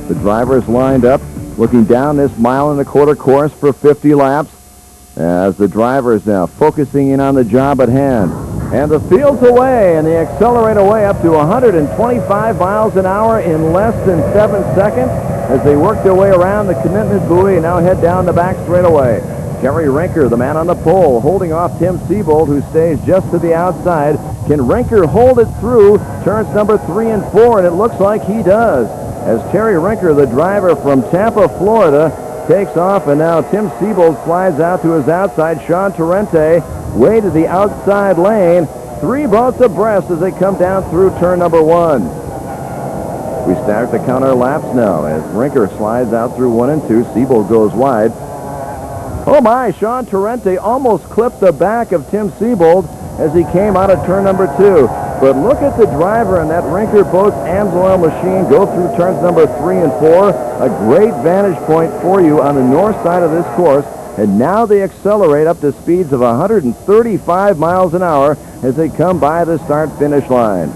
The drivers lined up, looking down this mile-and-a-quarter course for 50 laps, as the drivers now focusing in on the job at hand. And the field's away, and they accelerate away up to 125 miles an hour in less than 7 seconds as they work their way around the commitment buoy and now head down the back straightaway. Terry Rinker, the man on the pole, holding off Tim Sebold, who stays just to the outside. Can Rinker hold it through turns number 3 and 4? And it looks like he does, as Terry Rinker, the driver from Tampa, Florida, takes off, and now Tim Sebold slides out to his outside. Sean Torrente way to the outside lane. 3 boats abreast as they come down through turn number 1. We start to count our laps now as Rinker slides out through 1 and 2. Sebold goes wide. Oh my, Sean Torrente almost clipped the back of Tim Sebold as he came out of turn number 2. But look at the driver in that Rinker Boats AMSOIL machine go through turns number 3 and 4. A great vantage point for you on the north side of this course. And now they accelerate up to speeds of 135 miles an hour as they come by the start-finish line.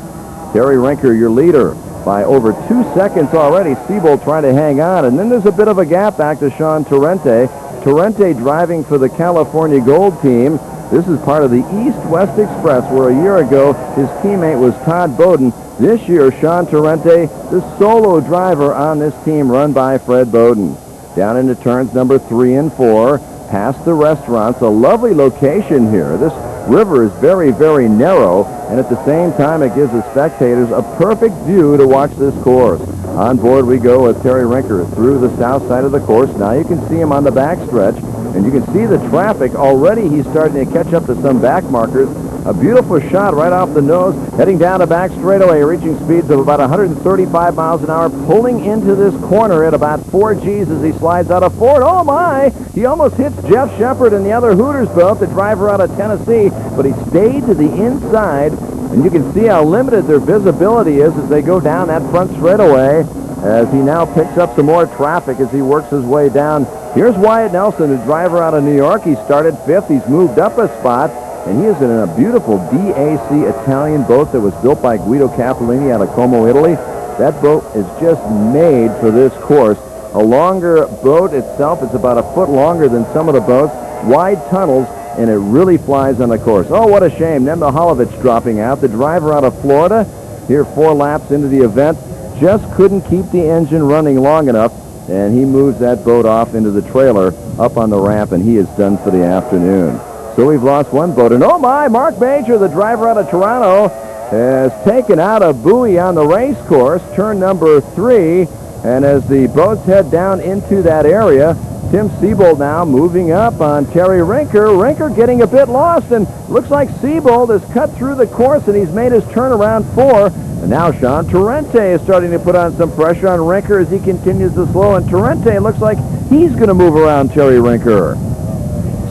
Terry Rinker, your leader, by over 2 seconds already. Sebold trying to hang on. And then there's a bit of a gap back to Sean Torrente. Torrente driving for the California Gold team. This is part of the East-West Express, where a year ago his teammate was Todd Bowden. This year, Sean Torrente, the solo driver on this team run by Fred Bowden. Down into turns number 3 and 4, past the restaurants. A lovely location here. This river is very, very narrow, and at the same time it gives the spectators a perfect view to watch this course. On board we go with Terry Rinker through the south side of the course. Now you can see him on the backstretch, and you can see the traffic. Already he's starting to catch up to some back markers. A beautiful shot right off the nose, heading down the back straightaway, reaching speeds of about 135 miles an hour, pulling into this corner at about 4 Gs as he slides out of Ford. Oh my! He almost hits Jeff Shepard in the other Hooters boat, the driver out of Tennessee, but he stayed to the inside, and you can see how limited their visibility is as they go down that front straightaway, as he now picks up some more traffic as he works his way down. Here's Wyatt Nelson, the driver out of New York. He started 5th. He's moved up a spot, and he is in a beautiful BAC Italian boat that was built by Guido Cappellini out of Como, Italy. That boat is just made for this course. A longer boat itself. It's about a foot longer than some of the boats. Wide tunnels, and it really flies on the course. Oh, what a shame. Nemo Holovich dropping out. The driver out of Florida, here 4 laps into the event, just couldn't keep the engine running long enough, and he moves that boat off into the trailer up on the ramp, and he is done for the afternoon. So we've lost 1 boat. And oh my, Mark Major, the driver out of Toronto, has taken out a buoy on the race course, turn number 3. And as the boats head down into that area, Tim Sebold now moving up on Terry Rinker. Rinker getting a bit lost, and looks like Sebold has cut through the course, and he's made his turn around 4. And now Sean Torrente is starting to put on some pressure on Rinker as he continues to slow, and Torrente looks like he's going to move around Terry Rinker.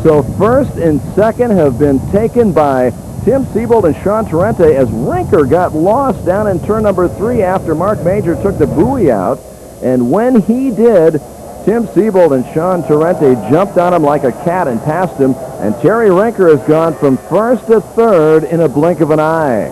So first and second have been taken by Tim Sebold and Sean Torrente as Rinker got lost down in turn number 3 after Mark Major took the buoy out. And when he did, Tim Sebold and Sean Torrente jumped on him like a cat and passed him, and Terry Rinker has gone from 1st to 3rd in a blink of an eye.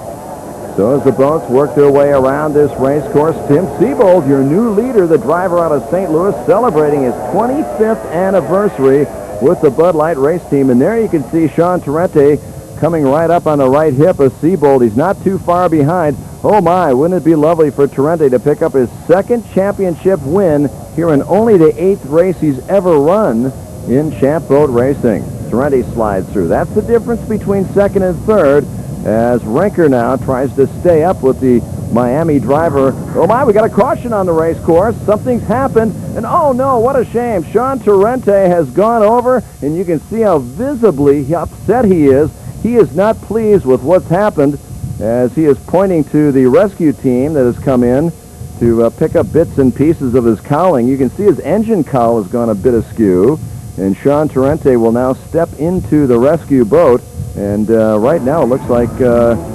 So as the boats work their way around this race course, Tim Sebold, your new leader, the driver out of St. Louis, celebrating his 25th anniversary with the Bud Light race team. And there you can see Sean Torrente coming right up on the right hip of Sebold. He's not too far behind. Oh my, wouldn't it be lovely for Torrente to pick up his 2nd championship win here in only the 8th race he's ever run in Champ Boat Racing. Torrente slides through. That's the difference between 2nd and 3rd, as Rinker now tries to stay up with the Miami driver. Oh my, we got a caution on the race course. Something's happened, and oh no, what a shame. Sean Torrente has gone over, and you can see how visibly upset he is. He is not pleased with what's happened, as he is pointing to the rescue team that has come in to pick up bits and pieces of his cowling. You can see his engine cowl has gone a bit askew, and Sean Torrente will now step into the rescue boat, and right now it looks like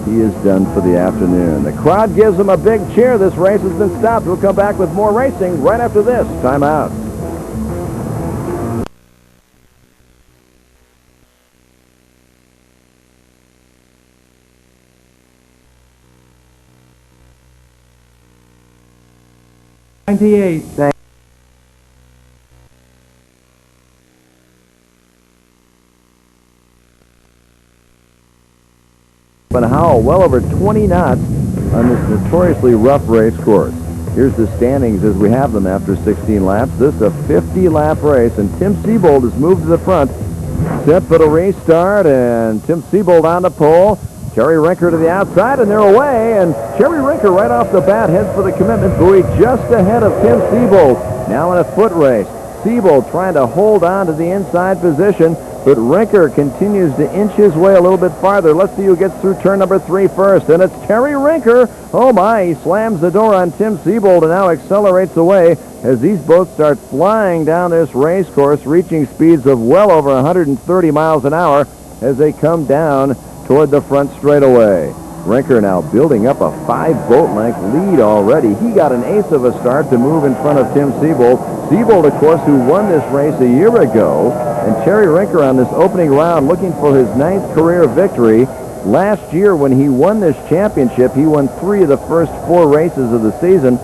he is done for the afternoon. The crowd gives him a big cheer. This race has been stopped. We'll come back with more racing right after this. Time out. 98. But Howell well over 20 knots on this notoriously rough race course. Here's the standings as we have them after 16 laps. This is a 50-lap race, and Tim Sebold has moved to the front. Set for the restart, and Tim Sebold on the pole. Terry Rinker to the outside, and they're away. And Terry Rinker right off the bat heads for the commitment buoy just ahead of Tim Sebold. Now in a foot race. Sebold trying to hold on to the inside position, but Rinker continues to inch his way a little bit farther. Let's see who gets through turn number 3 first, and it's Terry Rinker. Oh my, he slams the door on Tim Sebold and now accelerates away as these boats start flying down this race course, reaching speeds of well over 130 miles an hour as they come down toward the front straightaway. Rinker now building up a 5-boat length lead already. He got an ace of a start to move in front of Tim Sebold. Sebold, of course, who won this race a year ago, and Terry Rinker on this opening round looking for his 9th career victory. Last year when he won this championship, he won 3 of the first 4 races of the season.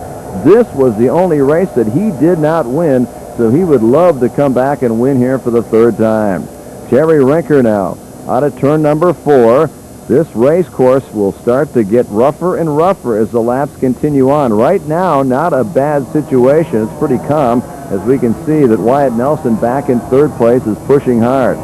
This was the only race that he did not win, so he would love to come back and win here for the 3rd time. Terry Rinker now out of turn number 4. This race course will start to get rougher and rougher as the laps continue on. Right now, not a bad situation. It's pretty calm as we can see that Wyatt Nelson back in 3rd place is pushing hard.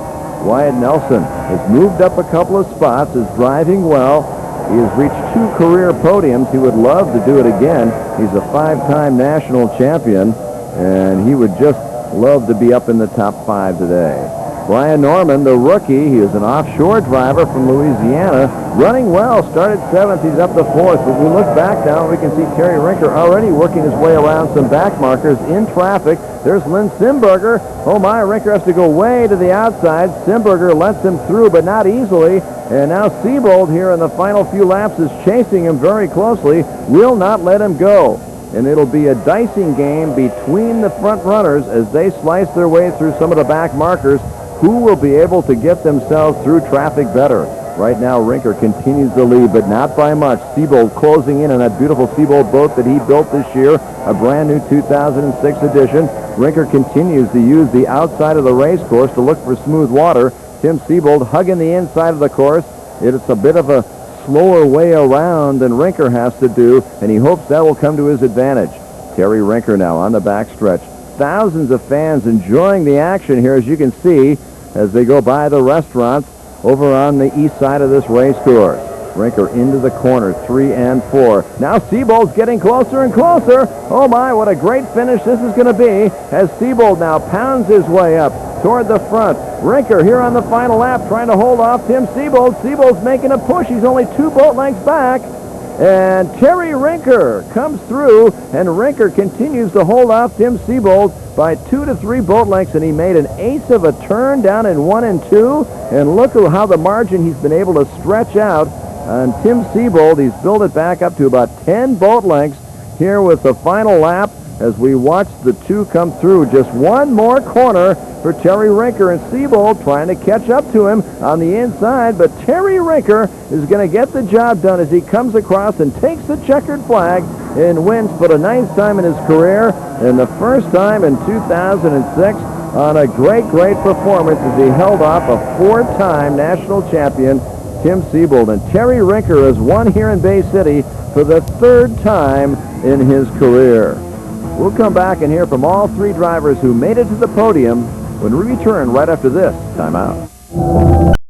Wyatt Nelson has moved up a couple of spots, is driving well. He has reached 2 career podiums. He would love to do it again. He's a 5-time national champion, and he would just love to be up in the top 5 today. Brian Norman, the rookie, he is an offshore driver from Louisiana, running well, started 7th, he's up to 4th, but we look back now and we can see Terry Rinker already working his way around some back markers in traffic. There's Lynn Simberger. Oh my, Rinker has to go way to the outside. Simberger lets him through, but not easily, and now Sebold here in the final few laps is chasing him very closely, will not let him go. And it'll be a dicing game between the front runners as they slice their way through some of the back markers. Who will be able to get themselves through traffic better? Right now, Rinker continues to lead, but not by much. Sebold closing in on that beautiful Sebold boat that he built this year, a brand new 2006 edition. Rinker continues to use the outside of the race course to look for smooth water. Tim Sebold hugging the inside of the course. It's a bit of a slower way around than Rinker has to do, and he hopes that will come to his advantage. Terry Rinker now on the backstretch. Thousands of fans enjoying the action here, as you can see, as they go by the restaurants over on the east side of this race course. Rinker into the corner, 3 and 4. Now Sebold's getting closer and closer. Oh my, what a great finish this is going to be as Sebold now pounds his way up toward the front. Rinker here on the final lap trying to hold off Tim Sebold. Sebold's making a push. He's only 2 boat lengths back. And Terry Rinker comes through, and Rinker continues to hold off Tim Sebold by 2 to 3 boat lengths, and he made an ace of a turn down in 1 and 2. And look at how the margin he's been able to stretch out on Tim Sebold. He's built it back up to about 10 boat lengths here with the final lap as we watch the 2 come through. Just 1 more corner for Terry Rinker, and Sebold trying to catch up to him on the inside, but Terry Rinker is going to get the job done as he comes across and takes the checkered flag and wins for the 9th time in his career and the first time in 2006 on a great performance as he held off a 4-time national champion, Tim Sebold. And Terry Rinker has won here in Bay City for the 3rd time in his career. We'll come back and hear from all 3 drivers who made it to the podium when we return right after this timeout.